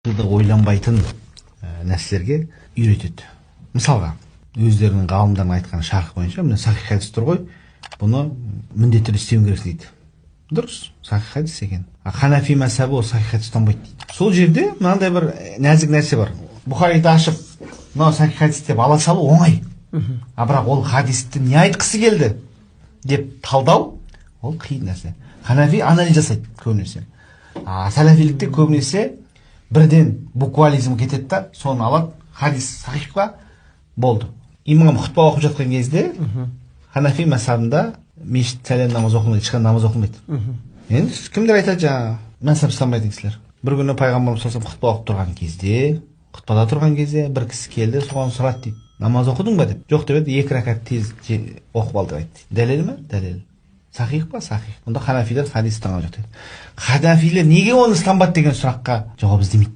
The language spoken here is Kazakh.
ойланбайтын нәрселерге үйретеді. Мысалға, өздерінің ғалымдардың айтқан шарх бойынша, міне сахих хадис тұр ғой, бұны міндетті түрде істеуің керексің дейді. Дұрыс, сахих хадис екен. Ханафи мазхабы ол сахих хадис ұстанбайды дейді. Сол жерде мынандай бір нәзік нәрсе бар. Бұхариді ашып, мынау сахих хадис деп ала салу оңай. Бірақ ол хадисті не айтқысы келді деп талдау, ол қиын нәрсе. Ханафи анализ жасайды көбінесе. Сәләфилікте көбінесе бірден буквализм кетеді да, соны алады, хадис сахих па, болды. Имам хұтпа оқып жатқан кезде Ханафи мазхабында мешіт сәлем намаз оқылмайды, ешқандай намаз оқылмайды. Енді кімдер айтады жаңа мазхаб ұстанбайтын кісілер. Бір күні пайғамбарымыз саллаллаху алейхи вассалам құтпада тұрған кезде бір кісі келді, соған сұрады дейді. Намаз оқыдың ба деп. Жоқ деп еді, 2 ракат тез оқып алды дейді. Дәлел ме? Дәлел. Сахих па? Сахих. Онда ханафилер хадис ұстанған жоқ дейді. Ханафилер неге оны ұстанбады деген сұраққа жауап іздемейді.